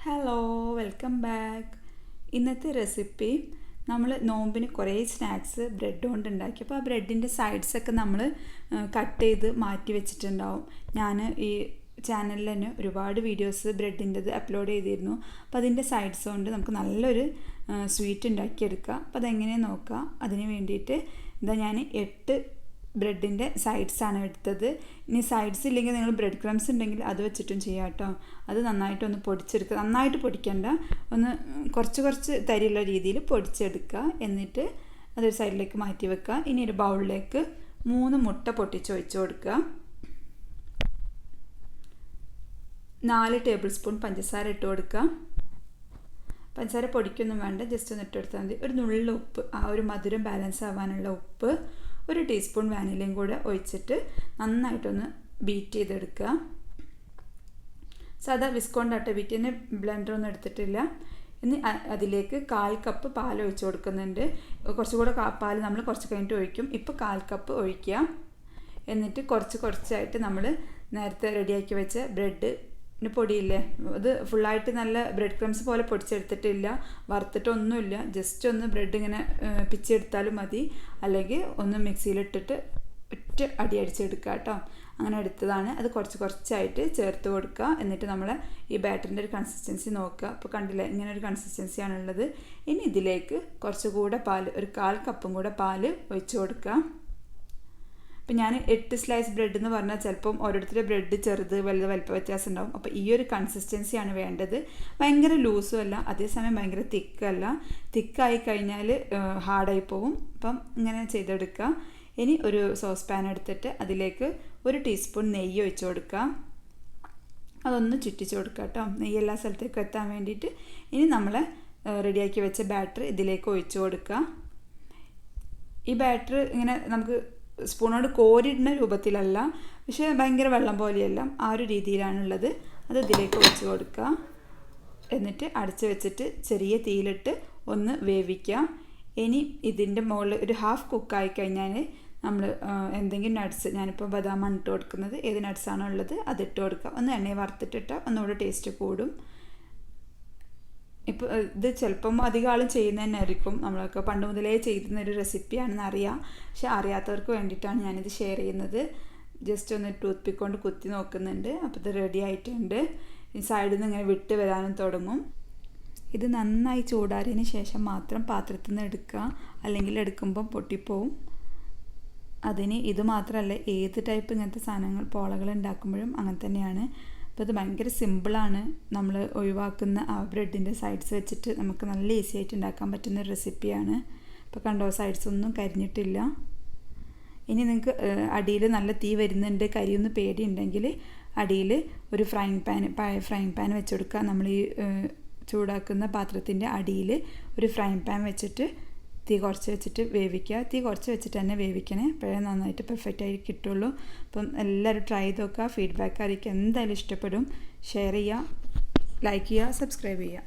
Hello welcome back. ഇന്നത്തെ recipe നമ്മൾ നോമ്പിന് കുറേ സ്നാക്സ് ബ്രെഡ് കൊണ്ട് ഉണ്ടാക്കി. അപ്പോൾ ആ ബ്രെഡിൻ്റെ സൈഡ്സൊക്കെ നമ്മൾ കട്ട് ചെയ്ത് മാറ്റി വെച്ചിട്ടുണ്ടാവും. ഞാൻ ഈ ചാനലിൽ തന്നെ ഒരുപാട് വീഡിയോസ് ബ്രെഡിൻ്റെത് അപ്ലോഡ് ചെയ്തിരുന്നു. അപ്പോൾ അതിൻ്റെ സൈഡ്സ് കൊണ്ട് നമുക്ക് നല്ലൊരു സ്വീറ്റ് ഉണ്ടാക്കിയെടുക്കാം. അപ്പോൾ അതെങ്ങനെയാണ് നോക്കാം. അതിന് വേണ്ടിയിട്ട് ഞാൻ 8 ബ്രെഡിൻ്റെ സൈഡ്സാണ് എടുത്തത്. ഇനി സൈഡ്സ് ഇല്ലെങ്കിൽ നിങ്ങൾ ബ്രെഡ് ക്രംസ് ഉണ്ടെങ്കിൽ അത് വെച്ചിട്ടും ചെയ്യാം കേട്ടോ. അത് നന്നായിട്ടൊന്ന് പൊടിച്ചെടുക്കുക. നന്നായിട്ട് പൊടിക്കണ്ട, ഒന്ന് കുറച്ച് തരിയുള്ള രീതിയിൽ പൊടിച്ചെടുക്കുക. എന്നിട്ട് അതൊരു സൈഡിലേക്ക് മാറ്റി വെക്കുക. ഇനി ഒരു ബൗളിലേക്ക് 3 മുട്ട പൊട്ടിച്ച് ഒഴിച്ച് കൊടുക്കുക. 4 ടേബിൾ സ്പൂൺ പഞ്ചസാര ഇട്ട് കൊടുക്കുക. പഞ്ചസാര പൊടിക്കൊന്നും വേണ്ട, ജസ്റ്റ് ഒന്ന് ഇട്ട് കൊടുത്താൽ മതി. ഒരു നുള്ളിൽ ഉപ്പ്, ആ ഒരു മധുരം ബാലൻസ് ആവാനുള്ള ഉപ്പ്, 1 ടീസ്പൂൺ വാനിലയും കൂടെ ഒഴിച്ചിട്ട് നന്നായിട്ടൊന്ന് ബീറ്റ് ചെയ്തെടുക്കുക. സാധാ വിസ്കോണ്ടാട്ടെ ബീറ്റ് ചെയ്യുന്ന, ബ്ലെൻഡറൊന്നും എടുത്തിട്ടില്ല. ഇനി അതിലേക്ക് 1/4 കപ്പ് പാൽ ഒഴിച്ച് കൊടുക്കുന്നുണ്ട്. കുറച്ചുകൂടെ പാൽ നമ്മൾ കുറച്ച് കഴിഞ്ഞിട്ട് ഒഴിക്കും. ഇപ്പോൾ 1/4 കപ്പ് ഒഴിക്കുക. എന്നിട്ട് കുറച്ചായിട്ട് നമ്മൾ നേരത്തെ റെഡിയാക്കി വെച്ച ബ്രെഡ് പൊടിയില്ലേ, അത് ഫുള്ളായിട്ട് നല്ല ബ്രെഡ് ക്രംസ് പോലെ പൊടിച്ചെടുത്തിട്ടില്ല, വറുത്തിട്ടൊന്നുമില്ല. ജസ്റ്റ് ഒന്ന് ബ്രെഡ് ഇങ്ങനെ പിച്ചെടുത്താലും മതി, അല്ലെങ്കിൽ ഒന്ന് മിക്സിയിലിട്ടിട്ട് ഒറ്റ അടി അടിച്ചെടുക്കുക കേട്ടോ. അങ്ങനെ എടുത്തതാണ്. അത് കുറച്ചായിട്ട് ചേർത്ത് കൊടുക്കുക. എന്നിട്ട് നമ്മൾ ഈ ബാറ്ററിൻ്റെ ഒരു കൺസിസ്റ്റൻസി നോക്കുക. അപ്പോൾ കണ്ടില്ലേ, ഇങ്ങനെ ഒരു കൺസിസ്റ്റൻസിയാണുള്ളത്. ഇനി ഇതിലേക്ക് കുറച്ചുകൂടെ പാൽ, ഒരു 1/4 കപ്പും കൂടെ പാൽ ഒഴിച്ച് കൊടുക്കുക. അപ്പോൾ ഞാൻ 8 സ്ലൈസ് ബ്രെഡ് എന്ന് പറഞ്ഞാൽ ചിലപ്പം ഓരോരുത്തരുടെ ബ്രെഡ് ചെറുത് വലുത് വലിപ്പ വ്യത്യാസം ഉണ്ടാവും. അപ്പോൾ ഈ ഒരു കൺസിസ്റ്റൻസിയാണ് വേണ്ടത്. ഭയങ്കര ലൂസും അല്ല, അതേസമയം ഭയങ്കര തിക്കല്ല. തിക്കായി കഴിഞ്ഞാൽ ഹാർഡായി പോവും. അപ്പം ഇങ്ങനെ ചെയ്തെടുക്കുക. ഇനി ഒരു സോസ് പാൻ എടുത്തിട്ട് അതിലേക്ക് 1 ടീസ്പൂൺ നെയ്യ് ഒഴിച്ച് കൊടുക്കുക. അതൊന്ന് ചുറ്റിച്ച് കൊടുക്കുക കേട്ടോ, നെയ്യ് എല്ലാ സ്ഥലത്തേക്കും എത്താൻ വേണ്ടിയിട്ട്. ഇനി നമ്മൾ റെഡിയാക്കി വെച്ച ബാറ്റർ ഇതിലേക്ക് ഒഴിച്ച് കൊടുക്കുക. ഈ ബാറ്റർ ഇങ്ങനെ നമുക്ക് സ്പൂണോട് കോരിടുന്ന രൂപത്തിലല്ല, പക്ഷേ ഭയങ്കര വെള്ളം പോലെയല്ല, ആ ഒരു രീതിയിലാണുള്ളത്. അത് ഇതിലേക്ക് ഒഴിച്ച് കൊടുക്കുക. എന്നിട്ട് അടച്ച് വെച്ചിട്ട് ചെറിയ തീയിലിട്ട് ഒന്ന് വേവിക്കുക. ഇനി ഇതിൻ്റെ മുകളിൽ ഒരു ഹാഫ് കുക്കായി കഴിഞ്ഞാൽ നമ്മൾ എന്തെങ്കിലും നട്ട്സ്, ഞാനിപ്പോൾ ബദാമാണ് ഇട്ട് കൊടുക്കുന്നത്, ഏത് നട്ട്സാണോ ഉള്ളത് അതിട്ട് കൊടുക്കുക. ഒന്ന് എണ്ണയെ വറുത്തിട്ടിട്ടാൽ ഒന്നുകൂടെ ടേസ്റ്റ് കൂടും. ഇപ്പോൾ ഇത് ചിലപ്പം അധികം ആളും ചെയ്യുന്നത് തന്നെ ആയിരിക്കും, നമ്മളൊക്കെ പണ്ട് മുതലേ ചെയ്യുന്നൊരു റെസിപ്പിയാണെന്ന് അറിയാം. പക്ഷെ അറിയാത്തവർക്ക് വേണ്ടിയിട്ടാണ് ഞാനിത് ഷെയർ ചെയ്യുന്നത്. ജസ്റ്റ് ഒന്ന് ടൂത്ത് പിക്ക് കൊണ്ട് കുത്തി നോക്കുന്നുണ്ട്. അപ്പോൾ ഇത് റെഡി ആയിട്ടുണ്ട്. ഈ സൈഡിൽ നിന്ന് ഇങ്ങനെ വിട്ട് വരാനും തുടങ്ങും. ഇത് നന്നായി ചൂടാറിയതിന് ശേഷം മാത്രം പാത്രത്തിൽ നിന്ന് എടുക്കുക, അല്ലെങ്കിൽ എടുക്കുമ്പം പൊട്ടിപ്പോവും. അതിന് ഇത് മാത്രമല്ല, ഏത് ടൈപ്പ് ഇങ്ങനത്തെ സാധനങ്ങൾ പോളകൾ ഉണ്ടാക്കുമ്പോഴും അങ്ങനെ തന്നെയാണ്. അപ്പോൾ ഇത് ഭയങ്കര സിമ്പിളാണ്. നമ്മൾ ഒഴിവാക്കുന്ന ആ ബ്രെഡിൻ്റെ സൈഡ്സ് വെച്ചിട്ട് നമുക്ക് നല്ല ഈസി ആയിട്ട് ഉണ്ടാക്കാൻ പറ്റുന്ന ഒരു റെസിപ്പിയാണ്. ഇപ്പോൾ കണ്ടോ, സൈഡ്സ് ഒന്നും കരിഞ്ഞിട്ടില്ല. ഇനി നിങ്ങൾക്ക് അടിയിൽ നല്ല തീ വരുന്നുണ്ട്, കരിയൊന്ന് പേടിയുണ്ടെങ്കിൽ അടിയിൽ ഒരു പഴയ ഫ്രൈങ് പാൻ വെച്ച് കൊടുക്കുക. നമ്മൾ ഈ ചൂടാക്കുന്ന പാത്രത്തിൻ്റെ അടിയിൽ ഒരു ഫ്രൈങ് പാൻ വെച്ചിട്ട് തീ കുറച്ച് വെച്ചിട്ട് വേവിക്കുക. തീ കുറച്ച് വെച്ചിട്ട് തന്നെ വേവിക്കണേ, അപ്പോഴേ നന്നായിട്ട് പെർഫെക്റ്റായി കിട്ടുള്ളൂ. അപ്പം എല്ലാവരും ട്രൈ ചെയ്ത് നോക്കുക. ഫീഡ്ബാക്ക് അറിയിക്കുക. എന്തായാലും ഇഷ്ടപ്പെടും. ഷെയർ ചെയ്യുക, ലൈക്ക് ചെയ്യുക, സബ്സ്ക്രൈബ് ചെയ്യുക.